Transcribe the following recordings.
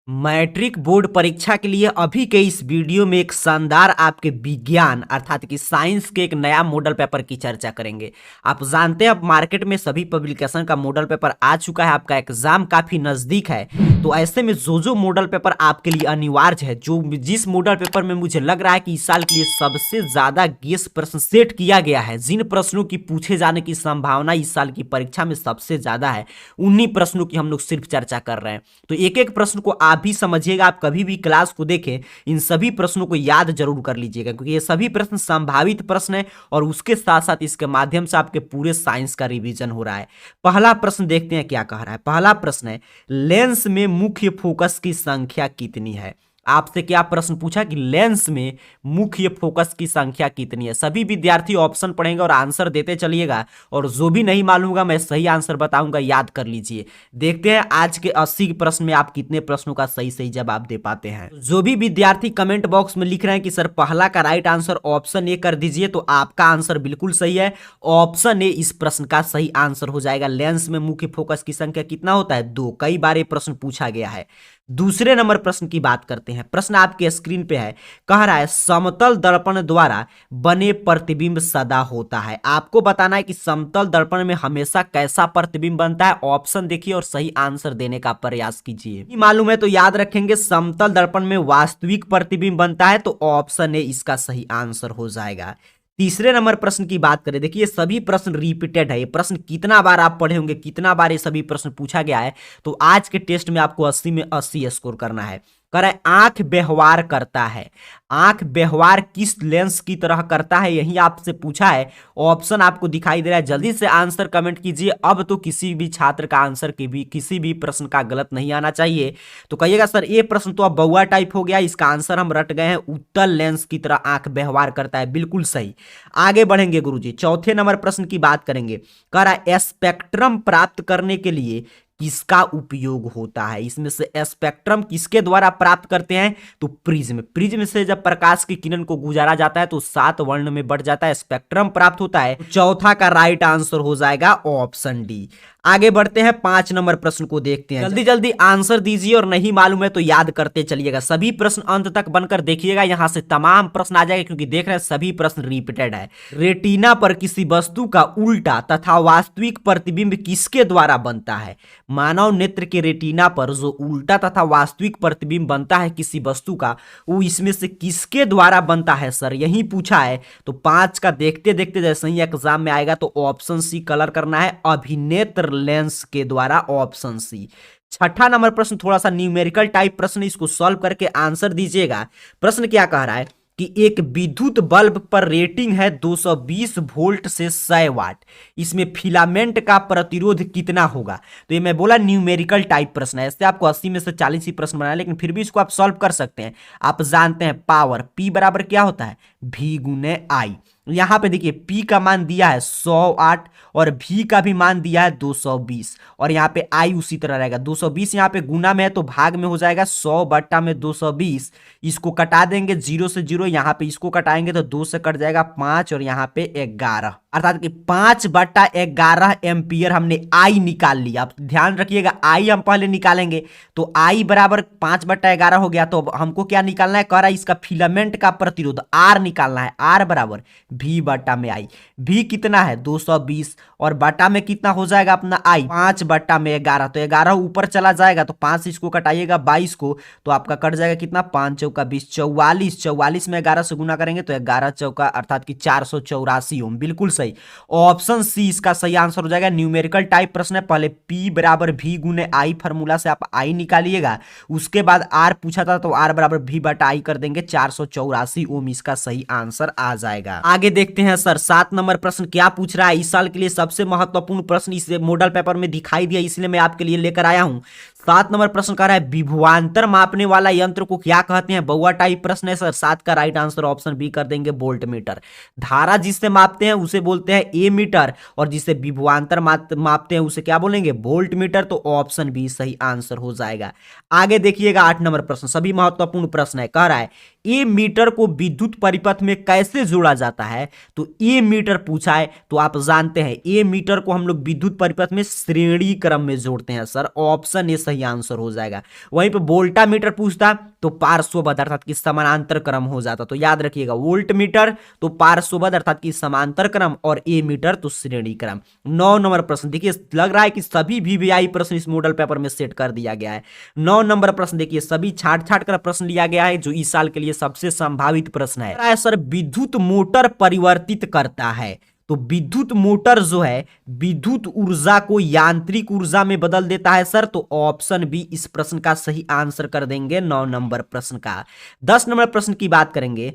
Matric board परीक्षा के लिए अभी के इस वीडियो में एक शानदार आपके विज्ञान अर्थात कि साइंस के एक नया मॉडल पेपर की चर्चा करेंगे। आप जानते हैं अब मार्केट में सभी पब्लिकेशन का मॉडल पेपर आ चुका है, आपका एग्जाम काफी नजदीक है। तो ऐसे में जो मॉडल पेपर आपके लिए अनिवार्य है, जो जिस मॉडल पेपर में मुझे लग रहा है कि इस साल के लिए सबसे ज्यादा गेस प्रश्न सेट किया गया है, जिन प्रश्नों की पूछे जाने की संभावना इस साल की परीक्षा में सबसे ज्यादा है, उन्हीं प्रश्नों की हम लोग सिर्फ चर्चा कर रहे हैं। तो एक एक प्रश्न को आप भी समझिएगा, आप कभी भी क्लास को देखें इन सभी प्रश्नों को याद जरूर कर लीजिएगा, क्योंकि ये सभी प्रश्न संभावित प्रश्न है और उसके साथ साथ इसके माध्यम से आपके पूरे साइंस का रिवीजन हो रहा है। पहला प्रश्न देखते हैं क्या कह रहा है। पहला प्रश्न है, लेंस में मुख्य फोकस की संख्या कितनी है। आपसे क्या प्रश्न पूछा कि लेंस में मुख्य फोकस की संख्या कितनी है। सभी विद्यार्थी ऑप्शन पढ़ेंगे और आंसर देते चलिएगा, और जो भी नहीं मालूम होगा मैं सही आंसर बताऊंगा, याद कर लीजिए। देखते हैं आज के 80 प्रश्न में आप कितने प्रश्नों का सही सही जवाब दे पाते हैं। जो भी विद्यार्थी कमेंट बॉक्स में लिख रहे हैं कि सर पहला का राइट आंसर ऑप्शन ए कर दीजिए, तो आपका आंसर बिल्कुल सही है। ऑप्शन ए इस प्रश्न का सही आंसर हो जाएगा। लेंस में मुख्य फोकस की संख्या कितना होता है, 2। कई बार ये प्रश्न पूछा गया है। दूसरे नंबर प्रश्न की बात करते हैं। प्रश्न आपके स्क्रीन पे है, कह रहा है समतल दर्पण द्वारा बने प्रतिबिंब सदा होता है। आपको बताना है कि समतल दर्पण में हमेशा कैसा प्रतिबिंब बनता है। ऑप्शन देखिए और सही आंसर देने का प्रयास कीजिए। मालूम है तो याद रखेंगे, समतल दर्पण में वास्तविक प्रतिबिंब बनता है, तो ऑप्शन ए इसका सही आंसर हो जाएगा। तीसरे नंबर प्रश्न की बात करें, देखिए सभी प्रश्न रिपीटेड है। ये प्रश्न कितना बार आप पढ़े होंगे, कितना बार ये सभी प्रश्न पूछा गया है, तो आज के टेस्ट में आपको 80 में 80 स्कोर करना है। कह रहा है आंख व्यवहार करता है। आंख व्यवहार किस लेंस की तरह करता है, यही आपसे पूछा है। ऑप्शन आपको दिखाई दे रहा है, जल्दी से आंसर कमेंट कीजिए। अब तो किसी भी छात्र का आंसर किसी भी प्रश्न का गलत नहीं आना चाहिए। तो कहिएगा सर ये प्रश्न तो अब बउआ टाइप हो गया, इसका आंसर हम रट गए हैं। उत्तल लेंस की तरह आंख व्यवहार करता है, बिल्कुल सही। आगे बढ़ेंगे गुरुजी, चौथे नंबर प्रश्न की बात करेंगे। कह रहा है स्पेक्ट्रम प्राप्त करने के लिए किसका उपयोग होता है। इसमें से स्पेक्ट्रम किसके द्वारा प्राप्त करते हैं, तो प्रिज्म। प्रिज्म से जब प्रकाश की किरण को गुजारा जाता है तो 7 वर्ण में बढ़ जाता है, स्पेक्ट्रम प्राप्त होता है। चौथा का राइट आंसर हो जाएगा ऑप्शन डी। आगे बढ़ते हैं, 5 नंबर प्रश्न को देखते हैं। जल्दी जल्दी आंसर दीजिए और नहीं मालूम है तो याद करते चलिएगा। सभी प्रश्न अंत तक बनकर देखिएगा, यहां से तमाम प्रश्न आ जाएगा, क्योंकि देख रहे हैं सभी प्रश्न रिपीटेड है। रेटिना पर किसी वस्तु का उल्टा तथा वास्तविक प्रतिबिंब किसके द्वारा बनता है। मानव नेत्र के रेटिना पर जो उल्टा तथा वास्तविक प्रतिबिंब बनता है किसी वस्तु का, वो इसमें से किसके द्वारा बनता है सर, यही पूछा है। तो 5 का देखते देखते जैसे ही एग्जाम में आएगा तो ऑप्शन सी कलर करना है, अभिनेत्र लेंस के द्वारा, ऑप्शन सी। छठा नंबर प्रश्न थोड़ा सा न्यूमेरिकल टाइप प्रश्न, इसको सॉल्व करके आंसर दीजिएगा। प्रश्न क्या कह रहा है कि एक विद्युत बल्ब पर रेटिंग है 220 वोल्ट से 100 वाट, इसमें फिलामेंट का प्रतिरोध कितना होगा। तो ये मैं बोला न्यूमेरिकल टाइप प्रश्न है, ऐसे आपको 80 में से 40 ही प्रश्न बनाए, लेकिन फिर भी इसको आप सॉल्व कर सकते हैं। आप जानते हैं पावर P बराबर क्या होता है, V गुने I। यहां पे देखिए P का मान दिया है 100 वाट और V का भी मान दिया है 220, और यहाँ पे I उसी तरह रहेगा। 220 यहाँ पे गुना में है तो भाग में हो जाएगा 100 बट्टा में 220। इसको कटा देंगे 0 से 0, यहाँ पे इसको कटाएंगे तो 2 से कट जाएगा 5 और यहाँ पे 11, अर्थात कि 5 बट्टा 11 एम्पियर हमने I निकाल लिया। आप ध्यान रखिएगा I हम पहले निकालेंगे, तो I बराबर 5 बट्टा 11 हो गया। तो हमको क्या निकालना है, कह रहा है इसका फिलामेंट का प्रतिरोध R निकालना है। R बराबर V बट्टा में I। V कितना है 220 और बट्टा में कितना हो जाएगा अपना I, 5 बट्टा में 11, तो 11 ऊपर चला जाएगा तो 5 इसको कटाइएगा 22 को, तो आपका कट जाएगा कितना, 5 चौका 20, 44। 44 में 11 से गुना करेंगे तो 11 चौका अर्थात कि 484 ओम, बिल्कुल सही। ऑप्शन सी इसका सही आंसर हो जाएगा। न्यूमेरिकल टाइप प्रश्न है, पहले P बराबर V गुने I फार्मूला से आप I निकालिएगा, उसके बाद R पूछा था तो R बराबर V बटा I कर देंगे, 484 ओम इसका सही आंसर आ जाएगा। आगे देखते हैं सर 7 नंबर प्रश्न क्या पूछ रहा है। इस साल के लिए सबसे महत्वपूर्ण प्रश्न इस मॉडल पेपर में दिखाई दिया, इसलिए मैं आपके लिए लेकर आया हूं। 7 नंबर प्रश्न कह रहा है विभवांतर मापने वाला यंत्र को क्या कहते हैं। बउआ टाइप प्रश्न है सर। 7 का राइट आंसर ऑप्शन बी कर देंगे, वोल्ट मीटर। धारा जिससे मापते हैं उसे बोलते हैं ए मीटर, और जिसे विभवांतर मापते हैं उसे क्या बोलेंगे, वोल्ट मीटर। तो ऑप्शन बी सही आंसर हो जाएगा। आगे देखिएगा 8 नंबर प्रश्न, सभी महत्वपूर्ण प्रश्न है। कह रहा है ए मीटर को विद्युत परिपथ में कैसे जोड़ा जाता है। तो ए मीटर पूछा है तो आप जानते हैं ए मीटर को हम लोग विद्युत परिपथ में श्रेणी क्रम में जोड़ते हैं सर। ऑप्शन ए सही सही आंसर हो जाएगा। वहीं पे वोल्टा मीटर पूछता तो पार्श्वबद्ध अर्थात कि समानांतर क्रम हो जाता। तो याद रखिएगा, वोल्ट मीटर तो पार्श्वबद्ध अर्थात कि समांतर क्रम और ए मीटर तो श्रेणी क्रम। 9 नंबर प्रश्न देखिए, लग रहा है कि सभी वीवीआई प्रश्न इस मॉडल पेपर में सेट कर दिया गया है। 9 नंबर प्रश्न देखिए, सभी छाट छाट कर प्रश्न लिया गया है जो इस साल के लिए सबसे संभावित प्रश्न है। सर विद्युत मोटर परिवर्तित करता है, तो विद्युत मोटर जो है विद्युत ऊर्जा को यांत्रिक ऊर्जा में बदल देता है सर। तो ऑप्शन बी इस प्रश्न का सही आंसर कर देंगे 9 नंबर प्रश्न का। 10 नंबर प्रश्न की बात करेंगे।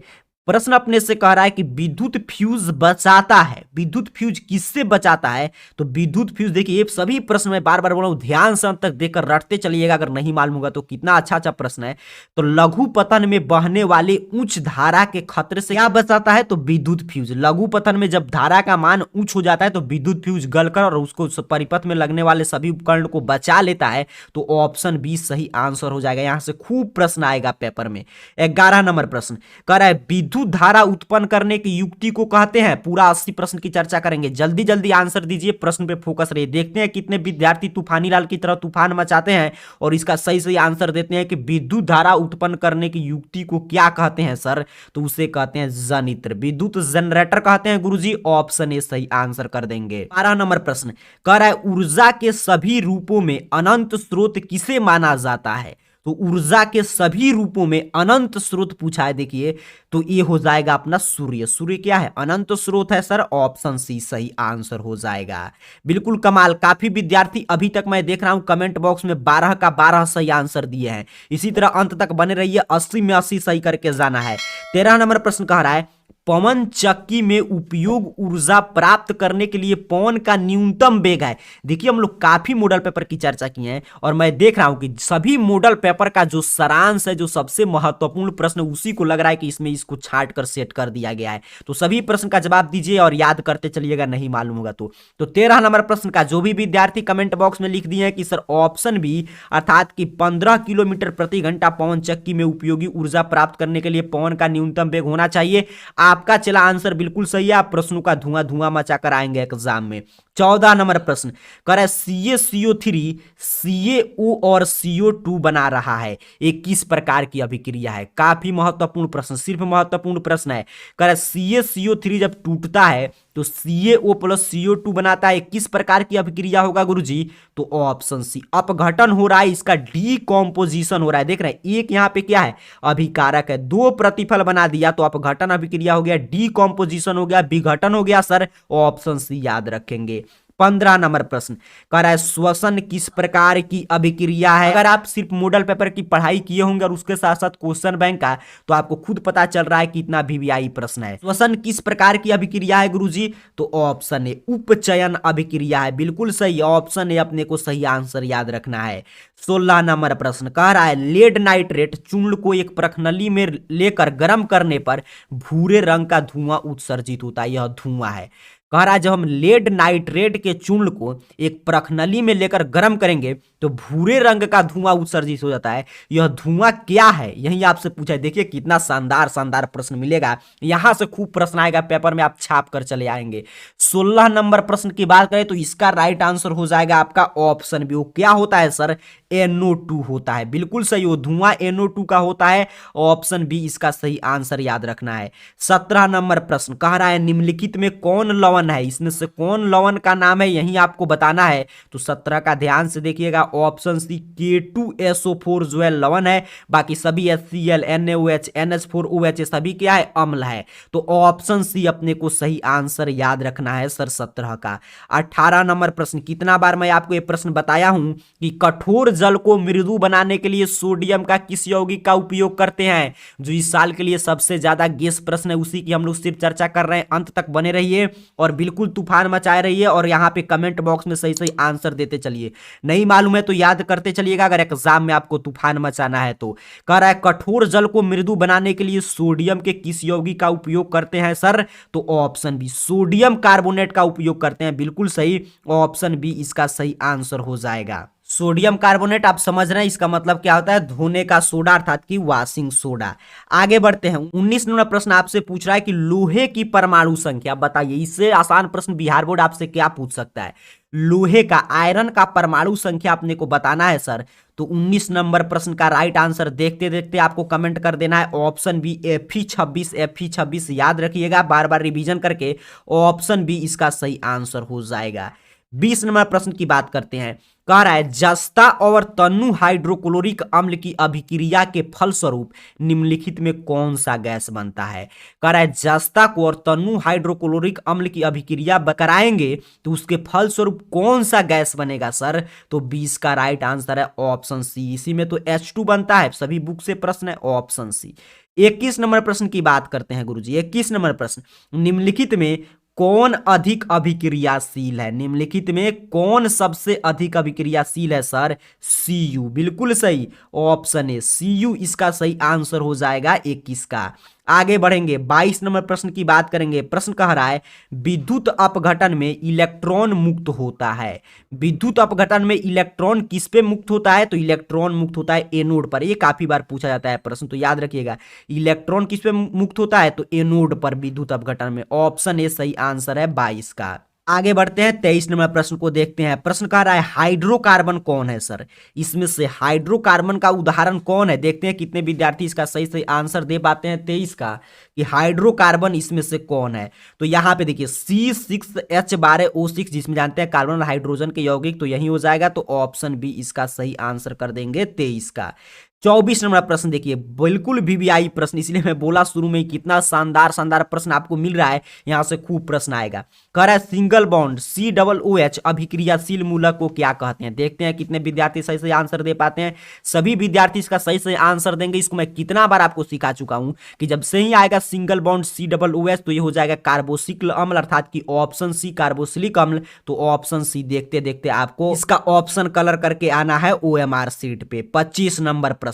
प्रश्न अपने से कह रहा है कि विद्युत फ्यूज बचाता है, विद्युत फ्यूज किससे बचाता है? तो विद्युत फ्यूज देखिए, ये सभी प्रश्न मैं बार बार बोल रहा हूं, ध्यान से अंत तक देखकर रटते चलिएगा, अगर नहीं मालूम होगा तो। कितना अच्छा अच्छा प्रश्न है। तो लघु पतन में बहने वाले उच्च धारा के खतरे से क्या बचाता है? तो विद्युत फ्यूज। लघु पतन में जब धारा का मान उच्च हो जाता है तो विद्युत फ्यूज गलकर और उसको परिपथ में लगने वाले सभी उपकरण को बचा लेता है। तो ऑप्शन बी सही आंसर हो जाएगा। यहां से खूब प्रश्न आएगा पेपर में। 11 नंबर प्रश्न कह रहा है विद्युत धारा उत्पन्न करने की युक्ति को कहते हैं। पूरा 80 प्रश्न की चर्चा करेंगे, जल्दी जल्दी आंसर दीजिए, प्रश्न पे फोकस रहिए। देखते हैं कितने विद्यार्थी तूफानी लाल की तरह तूफान मचाते हैं और इसका सही सही आंसर देते हैं कि विद्युत धारा उत्पन्न करने की युक्ति को क्या कहते हैं सर? तो उसे कहते हैं जनित्र, विद्युत जनरेटर कहते हैं गुरुजी। ऑप्शन ए सही आंसर कर देंगे। 12 नंबर प्रश्न कह रहा है ऊर्जा के सभी रूपों में अनंत स्रोत किसे माना जाता है? तो ऊर्जा के सभी रूपों में अनंत स्रोत पूछा है देखिए, तो ये हो जाएगा अपना सूर्य। सूर्य क्या है? अनंत स्रोत है सर। ऑप्शन सी सही आंसर हो जाएगा। बिल्कुल कमाल, काफी विद्यार्थी अभी तक मैं देख रहा हूं कमेंट बॉक्स में 12 का 12 सही आंसर दिए हैं। इसी तरह अंत तक बने रहिए, 80 में 80 सही करके जाना है। 13 नंबर प्रश्न कह रहा है पवन चक्की में उपयोग ऊर्जा प्राप्त करने के लिए पवन का न्यूनतम वेग है। देखिए, हम लोग काफी मॉडल पेपर की चर्चा की है और मैं देख रहा हूं कि सभी मॉडल पेपर का जो सारांश है, जो सबसे महत्वपूर्ण प्रश्न, उसी को लग रहा है कि इसमें इसको छांट कर सेट कर दिया गया है। तो सभी प्रश्न का जवाब दीजिए और याद करते चलिएगा, नहीं मालूम होगा तो। 13 नंबर प्रश्न का जो भी विद्यार्थी कमेंट बॉक्स में लिख दिए हैं कि सर ऑप्शन बी अर्थात कि 15 किलोमीटर प्रति घंटा पवन चक्की में उपयोगी ऊर्जा प्राप्त करने के लिए पवन का न्यूनतम वेग होना चाहिए, आपका चला आंसर बिल्कुल सही है। आप प्रश्नों का धुआं धुआं मचाकर आएंगे एग्जाम में। 14 नंबर प्रश्न कह रहा है CaCO3 CaO और CO2 बना रहा है, ये किस प्रकार की अभिक्रिया है? काफी महत्वपूर्ण प्रश्न, सिर्फ महत्वपूर्ण प्रश्न है। कह रहा है CaCO3 जब टूटता है तो CaO प्लस CO2 बनाता है, किस प्रकार की अभिक्रिया होगा गुरुजी? तो ऑप्शन सी अपघटन हो रहा है, इसका डीकॉम्पोजिशन हो रहा है। देख रहे हैं एक यहाँ पे क्या है? अभिकारक है। दो प्रतिफल बना दिया तो अपघटन अभिक्रिया हो गया, डीकॉम्पोजिशन हो गया, विघटन हो गया सर। ऑप्शन सी याद रखेंगे। 15 नंबर प्रश्न कह रहा है श्वसन किस प्रकार की अभिक्रिया है? अगर आप सिर्फ मॉडल पेपर की पढ़ाई किए होंगे और उसके साथ साथ क्वेश्चन बैंक का, तो आपको खुद पता चल रहा है कि इतना वीवीआई प्रश्न है। श्वसन किस प्रकार की अभिक्रिया है गुरुजी? तो ऑप्शन ए उपचयन अभिक्रिया है। बिल्कुल सही, ऑप्शन ए अपने को सही आंसर याद रखना है। 16 नंबर प्रश्न कह रहा है लेड नाइट्रेट चूर्ण को एक प्रखनली में लेकर गर्म करने पर भूरे रंग का धुआं उत्सर्जित होता है। यह धुआं है। कह रहा है जब हम लेड नाइट्रेट के चूर्ण को एक प्रखनली में लेकर गर्म करेंगे तो भूरे रंग का धुआं उत्सर्जित हो जाता है। यह धुआं क्या है? यही आपसे पूछा है। देखिए कितना शानदार शानदार प्रश्न मिलेगा, यहां से खूब प्रश्न आएगा पेपर में, आप छाप कर चले आएंगे। 16 नंबर प्रश्न की बात करें तो इसका राइट आंसर हो जाएगा आपका ऑप्शन बी। वो क्या होता है सर? NO2 होता है। बिल्कुल सही, वो धुआं NO2 का होता है। ऑप्शन बी इसका सही आंसर याद रखना है। 17 नंबर प्रश्न कह रहा है निम्नलिखित में कौन लवण है? इसमें से कौन लवण का नाम है, यही आपको बताना है। तो 17 का ध्यान से देखिएगा, ऑप्शन सी K2SO4 जो है लवण है, बाकी सभी HCl NaOH NH4OH सभी क्या है? अम्ल है। तो ऑप्शन सी अपने को सही आंसर याद रखना है सर 17 का। 18 नंबर प्रश्न, कितना बार मैं आपको ये प्रश्न बताया हूं कि कठोर जल को मृदु बनाने के लिए सोडियम का किस यौगिक का उपयोग करते हैं? जो इस साल के लिए सबसे ज्यादा गेस प्रश्न है, उसी की हम लोग सिर्फ चर्चा कर रहे हैं। अंत तक बने रहिए और बिल्कुल तूफान मचाए रहिए और यहाँ पे कमेंट बॉक्स में सही सही आंसर देते चलिए। नहीं मालूम है तो याद करते चलिएगा अगर एग्जाम में आपको तूफान मचाना है तो। कह रहा है कठोर जल को मृदु बनाने के लिए सोडियम के किस यौगिक का उपयोग करते हैं सर? तो ऑप्शन बी सोडियम कार्बोनेट का उपयोग करते हैं। बिल्कुल सही, ऑप्शन बी इसका सही आंसर हो जाएगा। सोडियम कार्बोनेट आप समझ रहे हैं, इसका मतलब क्या होता है? धोने का सोडा अर्थात कि वॉशिंग सोडा। आगे बढ़ते हैं। 19 नंबर प्रश्न आपसे पूछ रहा है कि लोहे की परमाणु संख्या बताइए। इससे आसान प्रश्न बिहार बोर्ड आपसे क्या पूछ सकता है? लोहे का, आयरन का परमाणु संख्या अपने को बताना है सर। तो 19 नंबर प्रश्न का राइट आंसर देखते देखते आपको कमेंट कर देना है ऑप्शन बी Fe26। Fe26 याद रखिएगा बार बार रिवीजन करके, ऑप्शन बी इसका सही आंसर हो जाएगा। 20 नंबर प्रश्न की बात करते हैं। कह रहा है जस्ता और तन्नु हाइड्रोक्लोरिक अम्ल की अभिक्रिया के फलस्वरूप निम्नलिखित में कौन सा गैस बनता है। कह रहा है जस्ता को और तन्नु हाइड्रोक्लोरिक अम्ल की अभिक्रिया कराएंगे तो उसके फलस्वरूप कौन सा गैस बनेगा सर। तो 20 का राइट आंसर है ऑप्शन सी। इसी में तो H2 बनता है, सभी बुक से प्रश्न है, ऑप्शन सी। 21 नंबर प्रश्न की बात करते हैं गुरुजी। 21 नंबर प्रश्न, निम्नलिखित में कौन अधिक अभिक्रियाशील है। निम्नलिखित में कौन सबसे अधिक अभिक्रियाशील है सर। Cu, बिल्कुल सही, ऑप्शन ए Cu इसका सही आंसर हो जाएगा 21 का। आगे बढ़ेंगे, 22 नंबर प्रश्न की बात करेंगे। प्रश्न कह रहा है विद्युत अपघटन में इलेक्ट्रॉन मुक्त होता है। विद्युत अपघटन में इलेक्ट्रॉन किस पे मुक्त होता है। तो इलेक्ट्रॉन मुक्त होता है एनोड पर। ये काफी बार पूछा जाता है प्रश्न, तो याद रखिएगा इलेक्ट्रॉन किस पे मुक्त होता है। तो एनोड पर विद्युत अपघटन में, ऑप्शन ए सही आंसर है 22 का। आगे बढ़ते हैं, 23 नंबर प्रश्न को देखते हैं। प्रश्न कह रहा है हाइड्रोकार्बन कौन है सर। इसमें से हाइड्रोकार्बन का उदाहरण कौन है। देखते हैं कितने विद्यार्थी इसका सही सही आंसर दे पाते हैं 23 का, कि हाइड्रोकार्बन इसमें से कौन है। तो यहाँ पे देखिए C6H12O6, जिसमें जानते हैं कार्बन और हाइड्रोजन के यौगिक, तो यही हो जाएगा। तो ऑप्शन बी इसका सही आंसर कर देंगे 23 का। 24 नंबर प्रश्न देखिए, बिल्कुल वीवीआई प्रश्न, इसलिए मैं बोला शुरू में कितना शानदार शानदार प्रश्न आपको मिल रहा है, यहां से खूब प्रश्न आएगा। कह रहा है सिंगल बॉन्ड COOH अभिक्रियाशील मूलक को क्या कहते हैं। देखते हैं कितने विद्यार्थी सही सही आंसर दे पाते हैं। सभी विद्यार्थी इसका सही सही आंसर देंगे। इसको मैं कितना बार आपको सिखा चुका हूं कि जब से ही आएगा सिंगल बॉन्ड COOH तो ये हो जाएगा कार्बोक्सिल अम्ल, अर्थात की ऑप्शन सी कार्बोक्सिलिक अम्ल। तो ऑप्शन सी देखते देखते आपको इसका ऑप्शन कलर करके आना है OMR सीट पे। 25 नंबर प्रश्न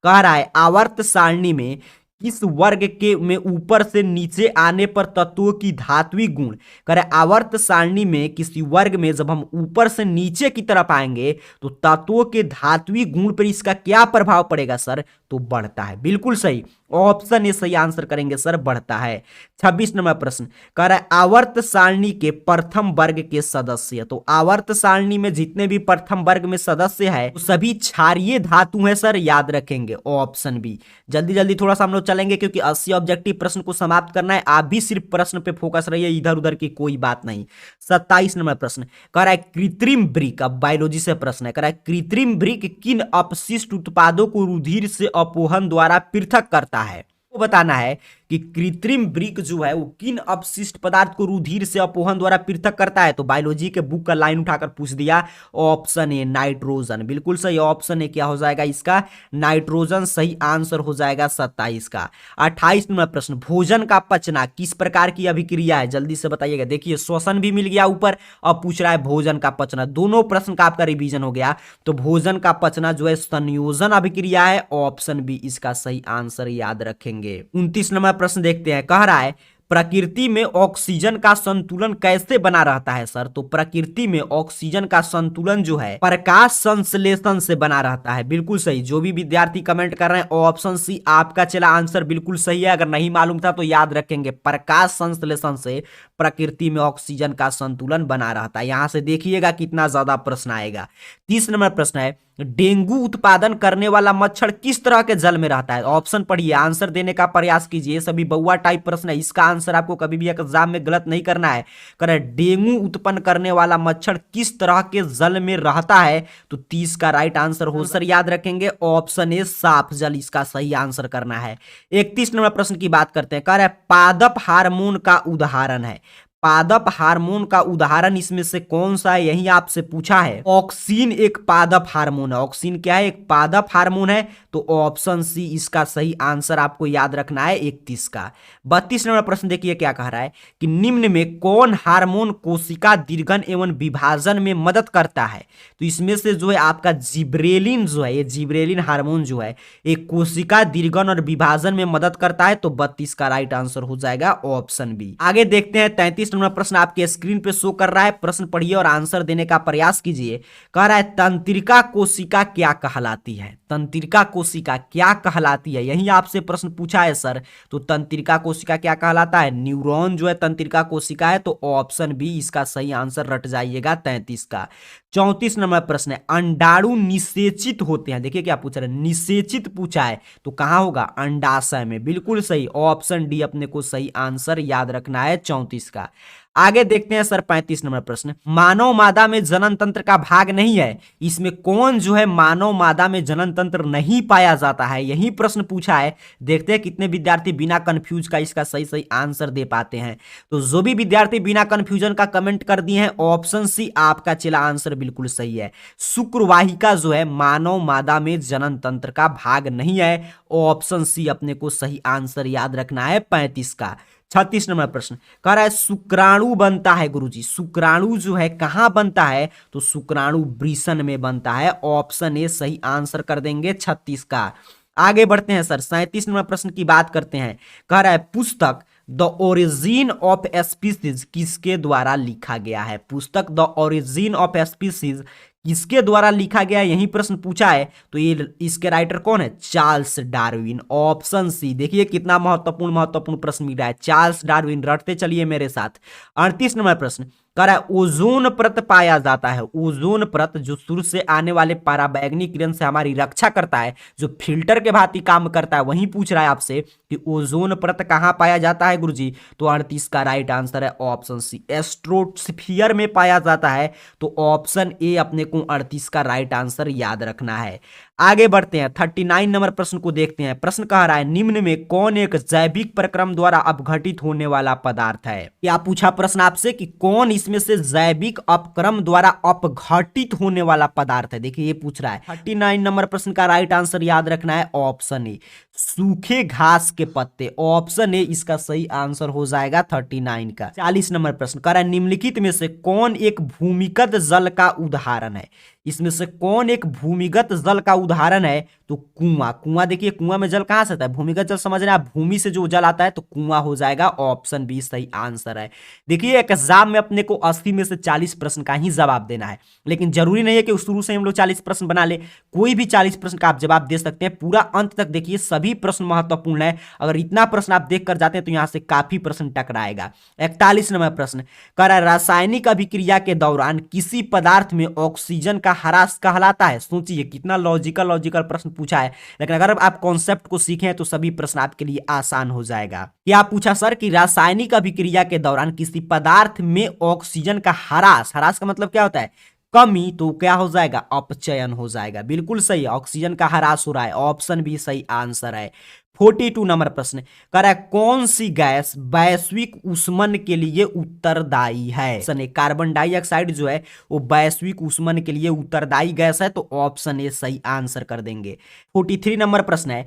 कह रहा है आवर्त सारणी में किस वर्ग के में ऊपर से नीचे आने पर तत्वों की धात्विक गुण। कह रहे आवर्त सारणी में किसी वर्ग में जब हम ऊपर से नीचे की तरफ आएंगे तो तत्वों के धात्विक गुण पर इसका क्या प्रभाव पड़ेगा सर। तो बढ़ता है, बिल्कुल सही, ऑप्शन ए सही आंसर करेंगे सर, बढ़ता है। 26 नंबर प्रश्न कह रहा है आवर्त सारणी के प्रथम वर्ग के सदस्य। तो आवर्त सारणी में जितने भी प्रथम वर्ग में सदस्य है तो सभी क्षारीय धातु है सर, याद रखेंगे, ऑप्शन बी। जल्दी जल्दी थोड़ा सा हम लोग चलेंगे क्योंकि 80 ऑब्जेक्टिव प्रश्न को समाप्त करना है। आप भी सिर्फ प्रश्न पे फोकस रहिए, इधर उधर की कोई बात नहीं। 27 नंबर प्रश्न कह रहा है कृत्रिम वृक्क, अब बायोलॉजी से प्रश्न है, कह रहा है कृत्रिम वृक्क किन अपशिष्ट उत्पादों को रुधिर से अपोहन द्वारा पृथक करता है। तो बताना है कि कृत्रिम वृक्क जो है वो किन अपशिष्ट पदार्थ को रुधिर से अपोहन द्वारा पृथक करता है। तो बायोलॉजी के बुक का लाइन उठाकर पूछ दिया, ऑप्शन ए नाइट्रोजन, बिल्कुल सही, ऑप्शन ए क्या हो जाएगा इसका, नाइट्रोजन सही आंसर हो जाएगा 27 का। 28 नंबर प्रश्न भोजन का पचना किस प्रकार की अभिक्रिया है, जल्दी से बताइएगा। देखिए श्वसन भी मिल गया ऊपर, अब पूछ रहा है भोजन का पचना, दोनों प्रश्न का आपका रिवीजन हो गया। तो भोजन का पचना जो है संयोजन अभिक्रिया है, ऑप्शन बी इसका सही आंसर याद रखेंगे। 29 नंबर प्रश्न देखते हैं, कह रहा है प्रकृति में ऑक्सीजन का संतुलन कैसे बना रहता है सर। तो प्रकृति में ऑक्सीजन का संतुलन जो है प्रकाश संश्लेषण से बना रहता है, बिल्कुल सही। जो भी विद्यार्थी कमेंट कर रहे हैं ऑप्शन सी आपका चला आंसर बिल्कुल सही है। अगर नहीं मालूम था तो याद रखेंगे, प्रकाश संश्लेषण से प्रकृति में ऑक्सीजन का संतुलन बना रहता है। यहां से देखिएगा कितना ज्यादा प्रश्न आएगा। 30 नंबर प्रश्न है डेंगू उत्पादन करने वाला मच्छर किस तरह के जल में रहता है। ऑप्शन पढ़िए, आंसर देने का प्रयास कीजिए। सभी बउआ टाइप प्रश्न है, इसका आंसर आपको कभी भी एग्जाम में गलत नहीं करना है। करें डेंगू उत्पन्न करने वाला मच्छर किस तरह के जल में रहता है। तो 30 का राइट आंसर हो सर, याद रखेंगे, ऑप्शन ए साफ जल इसका सही आंसर करना है। 31 नंबर प्रश्न की बात करते हैं, कह रहे पादप हार्मोन का उदाहरण है। पादप हार्मोन का उदाहरण इसमें से कौन सा है, यही आपसे पूछा है। ऑक्सीन एक पादप हार्मोन है। ऑक्सीन क्या है, एक पादप हार्मोन है। तो ऑप्शन सी इसका सही आंसर आपको याद रखना है 31 का। 32 नंबर प्रश्न देखिए क्या कह रहा है कि निम्न में कौन हार्मोन कोशिका दीर्घन एवं विभाजन में मदद करता है। तो इसमें से जो है आपका जिब्रेलिन जो है, ये जिब्रेलिन हार्मोन जो है एक कोशिका दीर्घन और विभाजन में मदद करता है। तो 32 का राइट आंसर हो जाएगा ऑप्शन बी। आगे देखते हैं 33 नंबर प्रश्न आपके स्क्रीन पे शो कर रहा है, प्रश्न पढ़िए और आंसर देने का प्रयास कीजिए। कह रहा है तंत्रिका कोशिका क्या कहलाती है? तंत्रिका कोशिका क्या कहलाती है, यही आपसे प्रश्न पूछा है सर। तो तंत्रिका कोशिका क्या कहलाता है? न्यूरॉन जो है तंत्रिका कोशिका है, तो ऑप्शन बी इसका सही आंसर रट जाइएगा 33 का। 34 नंबर प्रश्न है अंडाणु निषेचित होते हैं, देखिए क्या पूछ रहा है, निषेचित पूछा है, तो कहां होगा? अंडाशय में, बिल्कुल सही, ऑप्शन डी अपने को सही आंसर याद रखना है 34 का। आगे देखते हैं सर 35 नंबर प्रश्न, मानव मादा में जनन तंत्र का भाग नहीं है, इसमें कौन जो है मानव मादा में जनन तंत्र नहीं पाया जाता है, यही प्रश्न पूछा है। देखते हैं कितने विद्यार्थी बिना कंफ्यूज का इसका सही सही आंसर दे पाते हैं। तो जो भी विद्यार्थी बिना कंफ्यूजन का कमेंट कर दिए हैं, ऑप्शन सी आपका चला आंसर बिल्कुल सही है। शुक्रवाहिका जो है मानव मादा में जनन तंत्र का भाग नहीं है, ऑप्शन सी अपने को सही आंसर याद रखना है 35 का। 36 नंबर प्रश्न कह रहा है शुक्राणु बनता है गुरुजी, शुक्राणु जो है कहां बनता है? तो शुक्राणु वृषण में बनता है, ऑप्शन ए सही आंसर कर देंगे 36 का। आगे बढ़ते हैं सर 37 नंबर प्रश्न की बात करते हैं। कह रहा है पुस्तक द ओरिजिन ऑफ स्पीसीज किसके द्वारा लिखा गया है? पुस्तक द ओरिजिन ऑफ स्पीसीज किसके द्वारा लिखा गया, यही प्रश्न पूछा है। तो ये इसके राइटर कौन है? Charles Darwin, option C. देखिए कितना महत्वपूर्ण प्रश्न मिल रहा है, चार्ल्स डार्विन, रटते चलिए मेरे साथ। 38 नंबर प्रश्न कह रहा है ओजोन परत पाया जाता है, ओजोन परत जो सूरज से आने वाले पराबैंगनी किरण से हमारी रक्षा करता है, जो फिल्टर के भांति काम करता है, वही पूछ रहा है आपसे कि ओजोन परत कहां पाया जाता है गुरुजी? तो 38 का राइट आंसर है ऑप्शन सी, एस्ट्रोस्फीयर में पाया जाता है। तो ऑप्शन ए अपने को 38 का राइट आंसर याद रखना है। आगे बढ़ते हैं 39 नंबर प्रश्न को देखते हैं। प्रश्न कह रहा है निम्न में कौन एक जैविक प्रक्रम द्वारा अपघटित होने वाला पदार्थ है? क्या पूछा प्रश्न आपसे कि कौन इसमें से जैविक अपक्रम द्वारा अपघटित होने वाला पदार्थ है? देखिए ये पूछ रहा है। 39 नंबर प्रश्न का राइट आंसर याद रखना है ऑप्शन ए, सूखे घास के पत्ते, ऑप्शन ए इसका सही आंसर हो जाएगा 39 का। 40 नंबर प्रश्न कह रहा है निम्नलिखित में से कौन एक भूमिगत जल का उदाहरण है? इसमें से कौन एक भूमिगत जल का उदाहरण है? तो कुआं, कुआं देखिए कुआं में जल कहां से आता है? भूमिगत जल समझ रहे हैं आप, भूमि से जो जल आता है, तो कुआं हो जाएगा, ऑप्शन बी सही आंसर है। देखिए एक एग्जाम में अपने को 80 में से 40 प्रश्न का ही जवाब देना है, लेकिन जरूरी नहीं है कि शुरू से हम लोग 40 प्रश्न बना ले, कोई भी 40 प्रश्न का आप जवाब दे सकते हैं। पूरा अंत तक देखिए, सभी प्रश्न महत्वपूर्ण है। अगर इतना प्रश्न आप देख कर जाते हैं तो यहां से काफी प्रश्न टकराएगा। 41 नंबर प्रश्न कह रहा है रासायनिक अभिक्रिया के दौरान किसी पदार्थ में ऑक्सीजन का ह्रास कहलाता है। सोचिए कितना लॉजिकल प्रश्न पूछा है, लेकिन अगर आप कॉन्सेप्ट को सीखें तो सभी प्रश्न आपके लिए आसान हो जाएगा। क्या पूछा सर कि रासायनिक अभिक्रिया के दौरान किसी पदार्थ में ऑक्सीजन का ह्रास, ह्रास का मतलब क्या होता है? कमी, तो क्या हो जाएगा? अपचयन हो जाएगा, बिल्कुल सही, ऑक्सीजन का ह्रास हो रहा है, ऑप्शन भी सही आंसर है। 42 नंबर प्रश्न कह रहा है कौन सी गैस वैश्विक ऊष्मन के लिए उत्तरदायी है? ऑप्शन ए कार्बन डाइऑक्साइड जो है वो वैश्विक ऊष्मन के लिए उत्तरदायी गैस है, तो ऑप्शन ए सही आंसर कर देंगे। 43 नंबर प्रश्न है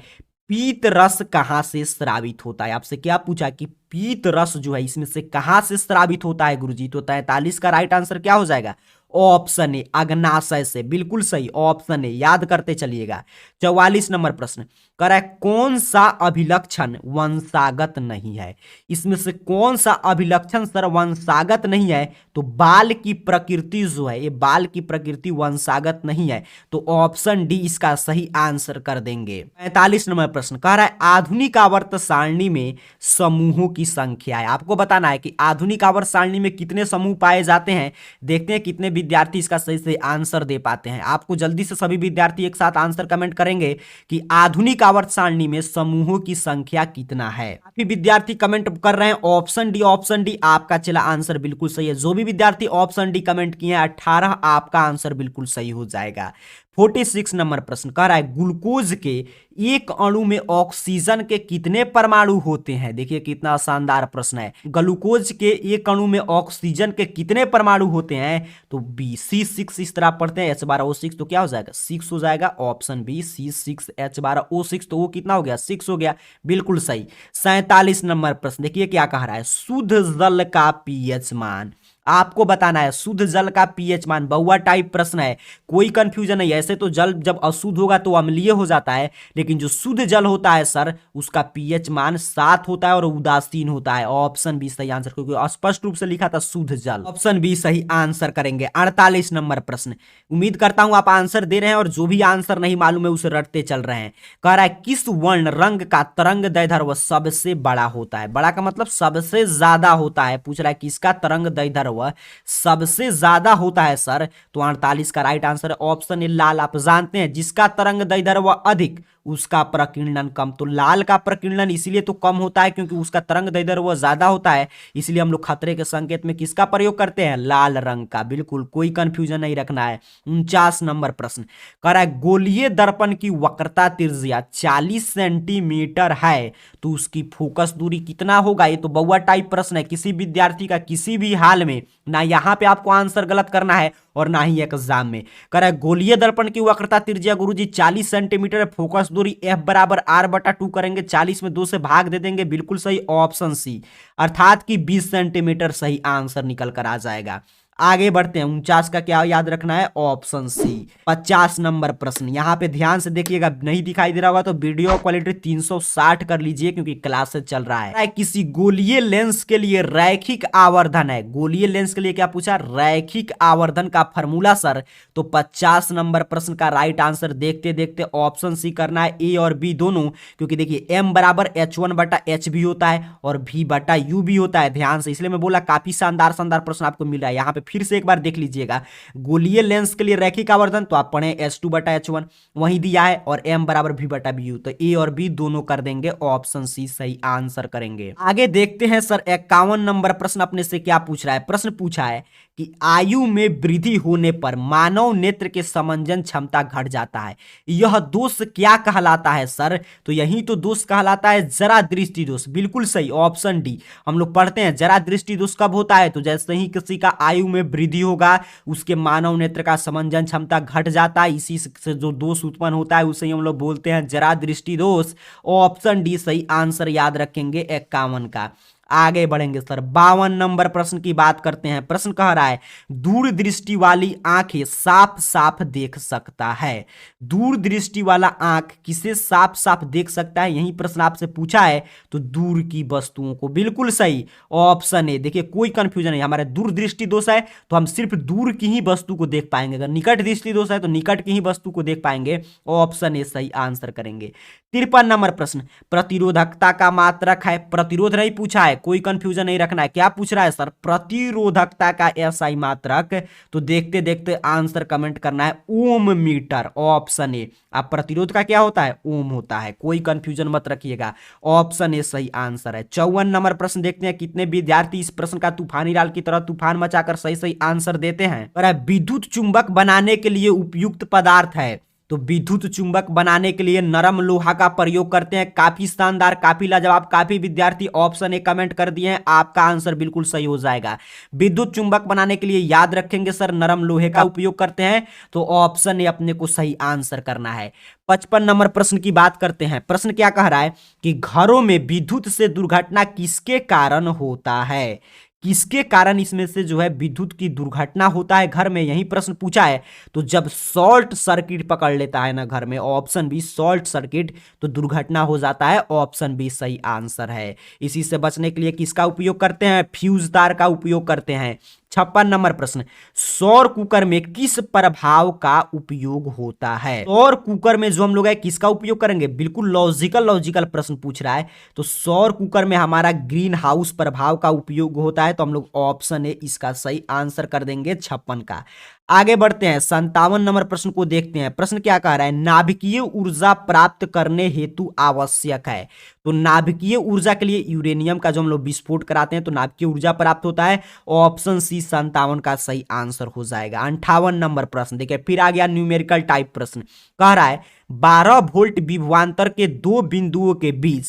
पीत रस कहां से स्रावित होता है? आपसे क्या पूछा कि पीत रस जो है इसमें से कहां से स्रावित होता है गुरुजी? तो 43 का राइट आंसर क्या हो जाएगा? ऑप्शन ए अग्नाशय से, बिल्कुल सही, ऑप्शन ए, याद करते चलिएगा। 44 नंबर प्रश्न कह रहा है कौन सा अभिलक्षण वंशागत नहीं है? इसमें से कौन सा अभिलक्षण सर वंशागत नहीं है? तो बाल की प्रकृति जो है, ये बाल की प्रकृति वंशागत नहीं है, तो ऑप्शन डी इसका सही आंसर कर देंगे। 45 नंबर प्रश्न कह रहा है आधुनिक आवर्त सारणी में समूहों की संख्या है। आपको बताना है कि आधुनिक आवर्त सारणी में कितने समूह पाए जाते हैं। देखते हैं कितने विद्यार्थी इसका सही से आंसर दे पाते हैं। आपको जल्दी से सभी विद्यार्थी एक साथ आंसर कमेंट करेंगे कि आधुनिक आवर्त सारणी में समूहों की संख्या कितना है। काफी विद्यार्थी कमेंट कर रहे हैं ऑप्शन डी, ऑप्शन डी आपका चला आंसर बिल्कुल सही है। जो भी विद्यार्थी ऑप्शन डी कमेंट किए हैं 18, आपका आंसर बिल्कुल सही हो जाएगा। 46 नंबर प्रश्न कह रहा है ग्लूकोज के एक अणु में ऑक्सीजन के कितने परमाणु होते हैं? देखिए कितना शानदार प्रश्न है। ग्लूकोज के एक अणु में ऑक्सीजन के कितने परमाणु होते हैं? तो बी C6 इस तरह पढ़ते हैं, H12O6, तो क्या हो जाएगा? 6 हो जाएगा, ऑप्शन बी C6H12O6, तो वो कितना हो गया? 6 हो गया, बिल्कुल सही। 47 नंबर प्रश्न देखिए क्या कह रहा है शुद्ध जल का pH मान आपको बताना है शुद्ध जल का पीएच मान। बहुआ टाइप प्रश्न है, कोई कंफ्यूजन नहीं। ऐसे तो जल जब अशुद्ध होगा तो अम्लीय हो जाता है, लेकिन जो शुद्ध जल होता है सर उसका पीएच मान 7 होता है और उदासीन होता है। ऑप्शन बी सही आंसर, क्योंकि स्पष्ट रूप से लिखा था शुद्ध जल। ऑप्शन बी सही आंसर करेंगे। 48 नंबर प्रश्न, उम्मीद करता हूं आप आंसर दे रहे हैं और जो भी आंसर नहीं मालूम है उसे रटते चल रहे हैं। कह रहा है किस वर्ण रंग का तरंग दैर्ध्य सबसे बड़ा होता है? बड़ा का मतलब सबसे ज्यादा होता है। पूछ रहा है किसका तरंग दैर्ध्य सबसे ज्यादा होता है सर, तो 48 का राइट आंसर है ऑप्शन ए लाल। आप जानते हैं जिसका तरंग दैर्ध्य अधिक उसका प्रकीर्णन कम, तो लाल का प्रकीर्णन इसीलिए तो कम होता है क्योंकि उसका तरंग दैर्ध्य ज्यादा होता है, इसलिए हम लोग खतरे के संकेत में किसका प्रयोग करते हैं? लाल रंग का। बिल्कुल कोई कंफ्यूजन नहीं रखना है। 49 नंबर प्रश्न कह रहा है गोलीय दर्पण की वक्रता त्रिज्या 40 सेंटीमीटर है तो उसकी फोकस दूरी कितना होगा? ये तो बहुआ टाइप प्रश्न है, किसी विद्यार्थी का किसी भी हाल में ना यहां पे आपको आंसर गलत करना है और ना ही एग्जाम में। कह रहा है गोलीय दर्पण की वक्रता त्रिज्या गुरुजी 40 सेंटीमीटर है, फोकस दूरी F बराबर R/2 करेंगे, 40 में 2 से भाग दे देंगे। बिल्कुल सही ऑप्शन सी, अर्थात कि 20 सेंटीमीटर सही आंसर निकल कर आ जाएगा। आगे बढ़ते हैं। 49 का क्या याद रखना है? Option C. 50 नंबर प्रश्न, यहां पे ध्यान से देखिएगा, नहीं दिखाई दे रहा होगा तो वीडियो क्वालिटी 360 कर लीजिए क्योंकि क्लासेस चल रहा है। किसी गोलीय लेंस के लिए रैखिक आवर्धन है, गोलीय लेंस के लिए क्या पूछा? रैखिक आवर्धन का फॉर्मूला सर, तो 50 नंबर प्रश्न का राइट आंसर देखते देखते ऑप्शन सी करना है, ए और बी दोनों, क्योंकि देखिए m बराबर H1/H भी होता है और V/U भी होता है। ध्यान से, इसलिए मैं बोला काफी शानदार शानदार प्रश्न आपको मिल रहा है। यहाँ पे फिर से एक बार देख लीजिएगा, गोलीय लेंस के लिए रैखिक आवर्धन तो आप पढ़े H2/H1 वही दिया है और m बराबर V/U, तो ए और बी दोनों कर देंगे, ऑप्शन सी सही आंसर करेंगे। आगे देखते हैं सर 51 नंबर प्रश्न अपने से क्या पूछ रहा है। प्रश्न पूछा है कि आयु में वृद्धि होने पर मानव नेत्र के समंजन क्षमता घट जाता है, यह दोष क्या कहलाता है सर? तो यही तो दोष कहलाता है जरा दृष्टि दोष। बिल्कुल सही ऑप्शन डी। हम लोग पढ़ते हैं जरा दृष्टि दोष कब होता है? तो जैसे ही किसी का आयु में वृद्धि होगा उसके मानव नेत्र का समंजन क्षमता घट जाता है, इसी से जो दोष उत्पन्न होता है उसे हम लोग बोलते हैं जरा दृष्टि दोष। ऑप्शन डी सही आंसर याद रखेंगे 51 का। आगे बढ़ेंगे सर 52 नंबर प्रश्न की बात करते हैं। प्रश्न कह रहा है दूर दृष्टि वाली आंखें साफ साफ देख सकता है। दूर दृष्टि वाला आंख किसे साफ साफ देख सकता है? यही प्रश्न आपसे पूछा है, तो दूर की वस्तुओं को। बिल्कुल सही ऑप्शन ए। देखिए कोई कंफ्यूजन नहीं, हमारे दूर दृष्टि दोष है तो हम सिर्फ दूर की ही वस्तु को देख पाएंगे, अगर निकट दृष्टि दोष है तो निकट की ही वस्तु को देख पाएंगे। ऑप्शन ए सही आंसर करेंगे। 53 नंबर प्रश्न प्रतिरोधकता का मात्रक है, प्रतिरोध नहीं पूछा है, कोई कंफ्यूजन नहीं रखना है। क्या पूछ रहा है सर? प्रतिरोधकता का एसआई मात्रक, तो देखते देखते आंसर कमेंट करना है ओम मीटर, ऑप्शन ए। अब प्रतिरोध का क्या होता है? ओम होता है, कोई कंफ्यूजन मत रखिएगा, ऑप्शन ए सही आंसर है। 54 नंबर प्रश्न देखते हैं कितने विद्यार्थी इस प्रश्न का तूफानी लाल की तरह तूफान मचाकर सही सही आंसर देते हैं। और विद्युत चुंबक बनाने के लिए उपयुक्त पदार्थ है, तो विद्युत चुंबक बनाने के लिए नरम लोहा का प्रयोग करते हैं। काफी शानदार, काफी लाजवाब, काफी विद्यार्थी ऑप्शन ए कमेंट कर दिए हैं, आपका आंसर बिल्कुल सही हो जाएगा। विद्युत चुंबक बनाने के लिए याद रखेंगे सर नरम लोहे का उपयोग करते हैं, तो ऑप्शन ए अपने को सही आंसर करना है। 55 नंबर प्रश्न की बात करते हैं। प्रश्न क्या कह रहा है कि घरों में विद्युत से दुर्घटना किसके कारण होता है? किसके कारण इसमें से जो है विद्युत की दुर्घटना होता है घर में, यही प्रश्न पूछा है। तो जब शॉर्ट सर्किट पकड़ लेता है ना घर में, ऑप्शन बी शॉर्ट सर्किट, तो दुर्घटना हो जाता है, ऑप्शन बी सही आंसर है। इसी से बचने के लिए किसका उपयोग करते हैं? फ्यूज तार का उपयोग करते हैं। 56 नंबर प्रश्न सौर कुकर में किस प्रभाव का उपयोग होता है? सौर कुकर में जो हम लोग है किसका उपयोग करेंगे? बिल्कुल लॉजिकल प्रश्न पूछ रहा है, तो सौर कुकर में हमारा ग्रीन हाउस प्रभाव का उपयोग होता है, तो हम लोग ऑप्शन ए इसका सही आंसर कर देंगे 56 का। आगे बढ़ते हैं 57 नंबर प्रश्न को देखते हैं। प्रश्न क्या कह रहा है? नाभिकीय ऊर्जा प्राप्त करने हेतु आवश्यक है, तो नाभिकीय ऊर्जा के लिए यूरेनियम का जो हम लोग विस्फोट कराते हैं तो नाभिकीय ऊर्जा प्राप्त होता है, ऑप्शन सी 57 का सही आंसर हो जाएगा। 58 नंबर प्रश्न देखिए फिर आ गया न्यूमेरिकल टाइप प्रश्न। कह रहा है 12 वोल्ट विभवांतर के दो बिंदुओं के बीच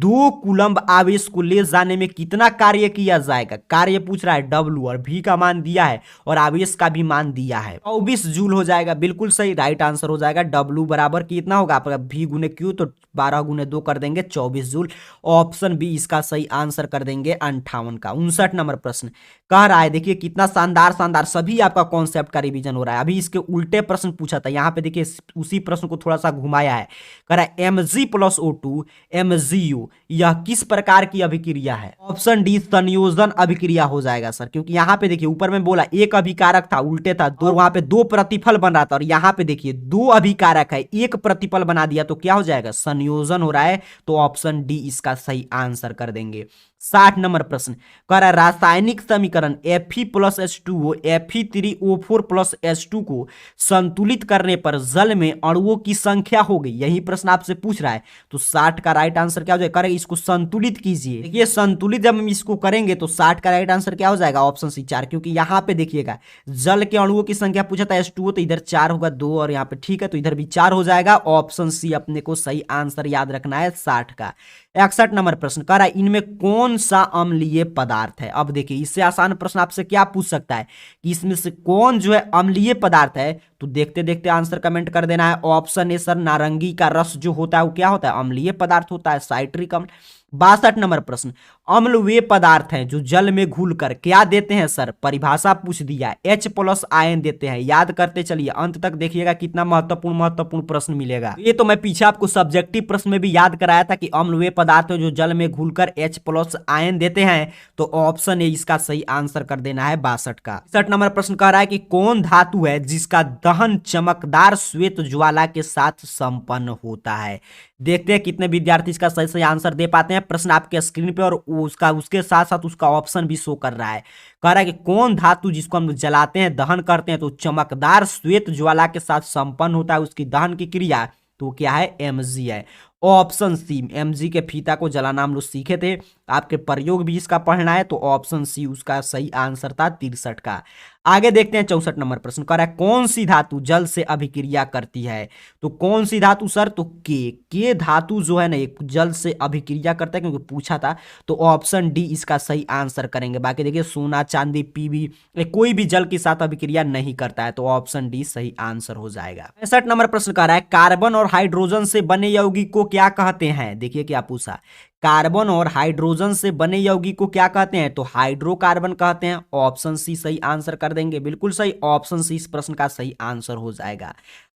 2 कूलम्ब आवेश को ले जाने में कितना कार्य किया जाएगा। कार्य पूछ रहा है W और V का मान दिया है और आवेश का भी मान दिया है। 24 जूल हो जाएगा, बिल्कुल सही, राइट आंसर हो जाएगा। W बराबर कितना होगा आपका V गुने Q, तो 12 गुने 2 कर देंगे 24 जूल। ऑप्शन बी इसका सही आंसर कर देंगे 58 का। 59 नंबर प्रश्न कह रहा है, देखिए कितना शानदार शानदार सभी आपका कॉन्सेप्ट का रिवीजन हो रहा है। अभी इसके उल्टे प्रश्न पूछा था, यहाँ पे देखिए उसी प्रश्न को थोड़ा सा घुमाया है। कह रहा है Mg+O2 MgO यह किस प्रकार की अभिक्रिया है। ऑप्शन डी संयोजन अभिक्रिया हो जाएगा सर, क्योंकि यहाँ पे देखिए ऊपर में बोला एक अभिकारक था, उल्टे था, दो वहां पे दो प्रतिफल बन रहा था, और यहाँ पे देखिए दो अभिकारक है, एक प्रतिफल बना दिया, तो क्या हो जाएगा, संयोजन हो रहा है। तो ऑप्शन डी इसका सही आंसर कर देंगे। 60 नंबर प्रश्न कह रहा है रासायनिक समीकरण Fe+H2O Fe3O4+H2 को संतुलित करने पर जल में अणुओं की संख्या हो गई। यही प्रश्न आपसे पूछ रहा है, तो 60 का राइट आंसर क्या हो जाएगा, करें इसको संतुलित कीजिए। देखिए संतुलित जब हम इसको करेंगे तो 60 का राइट आंसर क्या हो जाएगा, ऑप्शन सी 4, क्योंकि यहाँ पे देखिएगा जल के अणुओं की संख्या पूछा था H2O, तो इधर 4 होगा, 2 और यहाँ पे ठीक है, तो इधर भी 4 हो जाएगा। ऑप्शन सी अपने को सही आंसर याद रखना है 60 का। 61 नंबर प्रश्न कह रहा है इनमें कौन सा अम्लीय पदार्थ है। अब देखिए इससे आसान प्रश्न आपसे क्या पूछ सकता है कि इसमें से कौन जो है अम्लीय पदार्थ है, तो देखते देखते आंसर कमेंट कर देना है। ऑप्शन ए सर नारंगी का रस जो होता है वो क्या होता है, अम्लीय पदार्थ होता है, साइट्रिक अम्ल। 62 नंबर प्रश्न अम्ल वे पदार्थ हैं जो जल में घुलकर क्या देते हैं सर, परिभाषा पूछ दिया, H+ आयन देते हैं। याद करते चलिए, अंत तक देखिएगा कितना महत्वपूर्ण प्रश्न मिलेगा। ये तो मैं पीछे आपको सब्जेक्टिव प्रश्न में भी याद कराया था कि अम्ल वे पदार्थ हैं जो जल में घुलकर H+ आयन देते हैं, तो ऑप्शन ए इसका सही आंसर कर देना है 62 का। 63 नंबर प्रश्न कह रहा है कि कौन धातु है जिसका दहन चमकदार श्वेत ज्वाला के साथ संपन्न होता है। देखते हैं कितने विद्यार्थी इसका सही सही आंसर दे पाते हैं। प्रश्न आपके स्क्रीन पे और उसके साथ साथ उसका ऑप्शन भी शो कर रहा है। कह रहा है कि कौन धातु जिसको हम जलाते हैं, दहन करते हैं, तो चमकदार श्वेत ज्वाला के साथ संपन्न होता है उसकी दहन की क्रिया, तो क्या है, Mg है। ऑप्शन सी Mg के फीता को जलाना हम लोग सीखे थे, आपके प्रयोग भी इसका पढ़ना है, तो ऑप्शन सी उसका सही आंसर था 63 का। आगे देखते हैं 64 नंबर प्रश्न कह रहा है कौन सी धातु जल से अभिक्रिया करती है। तो कौन सी धातु सर, तो के धातु जो है ना एक जल से अभिक्रिया करता है, क्योंकि पूछा था, तो ऑप्शन डी इसका सही आंसर करेंगे। बाकी देखिए सोना चांदी पीवी कोई भी जल के साथ अभिक्रिया नहीं करता है, तो ऑप्शन डी सही आंसर हो जाएगा। 65 नंबर प्रश्न कह रहा है कार्बन और हाइड्रोजन से बने यौगिक को क्या कहते हैं। देखिए क्या पूछा, कार्बन और हाइड्रोजन से बने यौगिक को क्या कहते हैं, तो हाइड्रोकार्बन कहते हैं। ऑप्शन सी सही आंसर कर देंगे, बिल्कुल सही, ऑप्शन सी इस प्रश्न का सही आंसर हो जाएगा।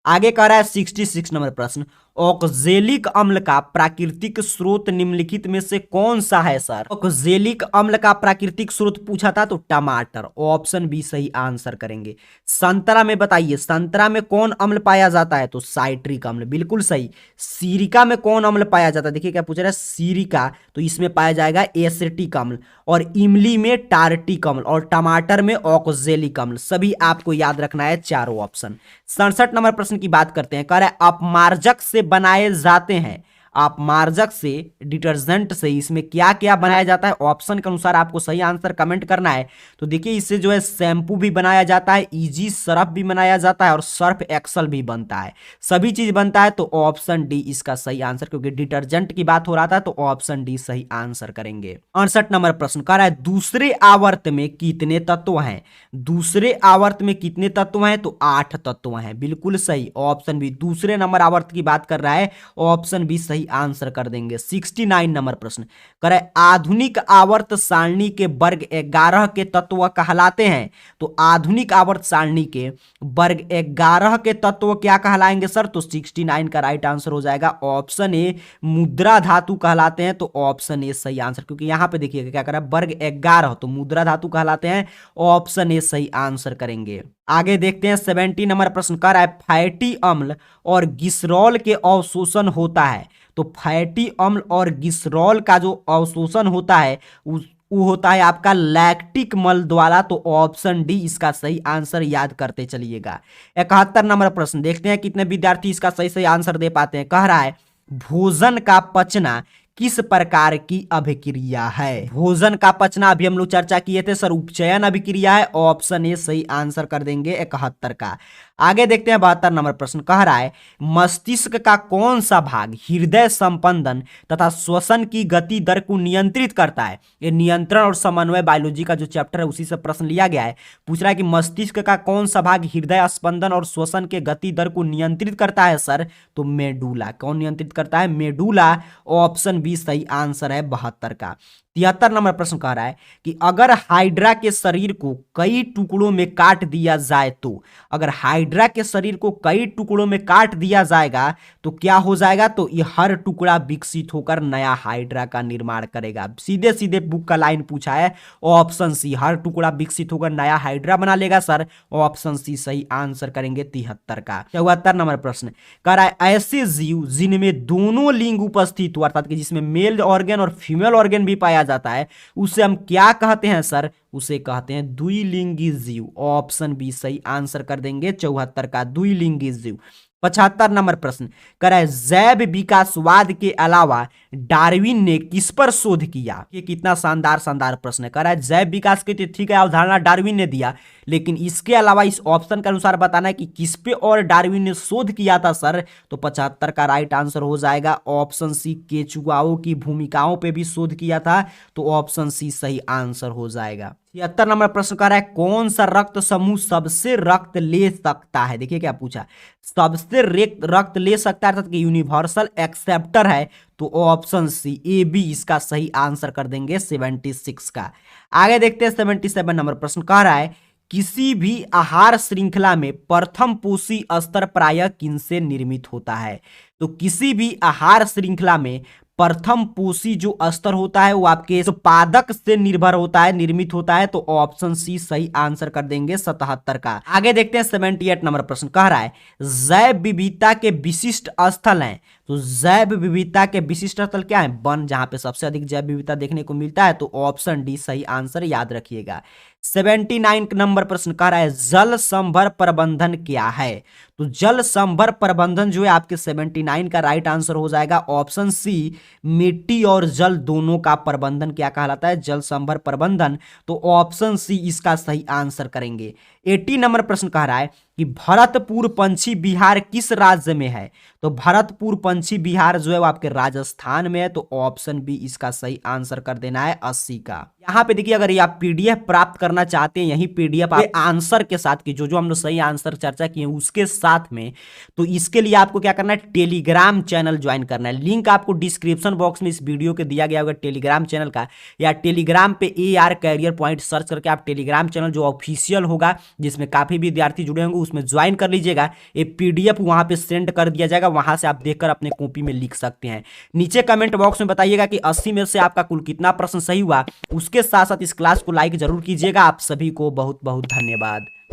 आगे कह रहा है 66 नंबर प्रश्न ऑक्जेलिक अम्ल का प्राकृतिक स्रोत निम्नलिखित में से कौन सा है सर। ऑक्जेलिक अम्ल का प्राकृतिक स्रोत पूछा था, तो टमाटर, ऑप्शन बी सही आंसर करेंगे। संतरा में बताइए, संतरा में कौन अम्ल पाया जाता है, तो साइट्रिक अम्ल, बिल्कुल सही। सीरिका में कौन अम्ल पाया जाता है, देखिए क्या पूछ रहा है, सीरिका, तो इसमें पाया जाएगा एसिटिक अम्ल, और इमली में टार्टिक अम्ल, और टमाटर में ऑक्जेलिक अम्ल। सभी आपको याद रखना है चारों ऑप्शन। 67 नंबर प्रश्न की बात करते हैं, कह रहा है अपमार्जक से बनाए जाते हैं, अपमार्जक से, डिटर्जेंट से, इसमें क्या क्या बनाया जाता है, ऑप्शन के अनुसार आपको सही आंसर कमेंट करना है। तो देखिए इससे जो है शैम्पू भी बनाया जाता है, इजी सर्फ भी बनाया जाता है, और सर्फ एक्सल भी बनता है, सभी चीज बनता है, तो ऑप्शन डी इसका सही आंसर, क्योंकि डिटर्जेंट की बात हो रहा था, तो ऑप्शन डी सही आंसर करेंगे। 68 नंबर प्रश्न कह रहा है दूसरे आवर्त में कितने तत्व हैं। दूसरे आवर्त में कितने तत्व हैं, तो 8 तत्व हैं, बिल्कुल सही, ऑप्शन बी। दूसरे नंबर आवर्त की बात कर रहा है, ऑप्शन बी सही आंसर कर देंगे। 69 नंबर प्रश्न करे आधुनिक आवर्त सारणी के वर्ग 11 के तत्व कहलाते हैं। तो आधुनिक आवर्त सारणी के वर्ग 11 के तत्व क्या कहलाएंगे सर, तो 69 का राइट आंसर हो जाएगा। ऑप्शन ए मुद्रा धातु कहलाते हैं, तो ऑप्शन ए सही आंसर, क्योंकि यहां पे देखिएगा क्या कर रहा है, वर्ग 11, तो मुद्रा धातु कहलाते हैं, ऑप्शन ए सही आंसर करेंगे। आगे देखते हैं 70 नंबर प्रश्न कर रहा है फैटी अम्ल और ग्लिसरॉल के अवशोषण होता है। तो फैटी अम्ल और ग्लिसरॉल का जो अवशोषण होता है वो होता है आपका लैक्टिक मल द्वारा, तो ऑप्शन डी इसका सही आंसर याद करते चलिएगा। 71 नंबर प्रश्न देखते हैं कितने विद्यार्थी इसका सही सही आंसर दे पाते हैं। कह रहा है भोजन का पचना किस प्रकार की अभिक्रिया है। भोजन का पचना अभी हम लोग चर्चा किए थे सर, उपचयन अभिक्रिया है, ऑप्शन ए सही आंसर कर देंगे 71 का। आगे देखते हैं 72 नंबर प्रश्न कह रहा है मस्तिष्क का कौन सा भाग हृदय संपंदन तथा श्वसन की गति दर को नियंत्रित करता है। ये नियंत्रण और समन्वय बायोलॉजी का जो चैप्टर है उसी से प्रश्न लिया गया है। पूछ रहा है कि मस्तिष्क का कौन सा भाग हृदय स्पंदन और श्वसन के गति दर को नियंत्रित करता है सर, तो मेडुला। कौन नियंत्रित करता है, मेडुला। ऑप्शन बी सही आंसर है 72 का। 73 नंबर प्रश्न कह रहा है कि अगर हाइड्रा के शरीर को कई टुकड़ों में काट दिया जाए तो, अगर हाइड्रा के शरीर को कई टुकड़ों में काट दिया जाएगा तो क्या हो जाएगा, तो ये हर टुकड़ा विकसित होकर नया हाइड्रा का निर्माण करेगा। सीधे सीधे बुक का लाइन पूछा है। ऑप्शन सी, हर टुकड़ा विकसित होकर नया हाइड्रा बना लेगा सर। ऑप्शन सी सही आंसर करेंगे 73 का। 74 नंबर प्रश्न कह रहा है ऐसे जीव जिनमें दोनों लिंग उपस्थित हो, अर्थात कि जिसमें मेल ऑर्गन और फीमेल ऑर्गन भी पाया जाता है, उसे हम क्या कहते हैं सर, उसे कहते हैं द्विलिंगी जीव। ऑप्शन बी सही आंसर कर देंगे 74 का, द्विलिंगी जीव। 75 नंबर प्रश्न कह रहा है जैव विकासवाद के अलावा डार्विन ने किस पर शोध किया। ये कितना शानदार शानदार प्रश्न है। कह रहा है जैव विकास की तो ठीक है अवधारणा डार्विन ने दिया, लेकिन इसके अलावा इस ऑप्शन के अनुसार बताना है कि किस पे और डार्विन ने शोध किया था सर, तो 75 का राइट आंसर हो जाएगा ऑप्शन सी, केचुआओं की भूमिकाओं पे भी शोध किया था, तो ऑप्शन सी सही आंसर हो जाएगा। 76 नंबर प्रश्न कह रहा है कौन सा रक्त समूह सबसे रक्त ले सकता है। देखिए क्या पूछा, सबसे रक्त ले सकता है अर्थात कि यूनिवर्सल एक्सेप्टर है, तो ऑप्शन सी ए बी इसका सही आंसर कर देंगे 76 का। आगे देखते हैं 77 नंबर प्रश्न कह रहा है किसी भी आहार श्रृंखला में प्रथम पोषी स्तर प्रायः किनसे निर्मित होता है। तो किसी भी आहार श्रृंखला में प्रथम पोषी जो स्तर होता है वो आपके उत्पादक से निर्भर होता है, निर्मित होता है, तो ऑप्शन सी सही आंसर कर देंगे 77 का। आगे देखते हैं 78 नंबर प्रश्न कह रहा है जैव विविधता के विशिष्ट स्थल हैं। तो जैव विविधता के विशिष्ट स्थल क्या है, वन, जहां पे सबसे अधिक जैव विविधता देखने को मिलता है, तो ऑप्शन डी सही आंसर याद रखिएगा। 79 नंबर प्रश्न कह रहा है जल संभर प्रबंधन क्या है। तो जल संभर प्रबंधन जो है आपके 79 का राइट आंसर हो जाएगा ऑप्शन सी, मिट्टी और जल दोनों का प्रबंधन क्या कहलाता है, जल संभर प्रबंधन, तो ऑप्शन सी इसका सही आंसर करेंगे। 80 नंबर प्रश्न कह रहा है कि भरतपुर पंछी विहार किस राज्य में है। तो भरतपुर पंछी विहार जो है वो आपके राजस्थान में है, तो ऑप्शन बी इसका सही आंसर कर देना है 80 का। यहाँ पे देखिए अगर ये आप पीडीएफ प्राप्त करना चाहते हैं, यही पीडीएफ आप आंसर के साथ की जो हम लोग सही आंसर चर्चा किए उसके साथ में, तो इसके लिए आपको क्या करना है, टेलीग्राम चैनल ज्वाइन करना है। लिंक आपको डिस्क्रिप्शन बॉक्स में इस वीडियो के दिया गया होगा टेलीग्राम चैनल का, या टेलीग्राम पे AR कैरियर पॉइंट सर्च करके आप टेलीग्राम चैनल जो ऑफिशियल होगा जिसमें काफी विद्यार्थी जुड़े होंगे उसमें ज्वाइन कर लीजिएगा। ये पीडीएफ वहां पे सेंड कर दिया जाएगा, वहां से आप देखकर अपने कॉपी में लिख सकते हैं। नीचे कमेंट बॉक्स में बताइएगा कि 80 में से आपका कुल कितना प्रश्न सही हुआ। उसके साथ साथ इस क्लास को लाइक जरूर कीजिएगा। आप सभी को बहुत बहुत धन्यवाद।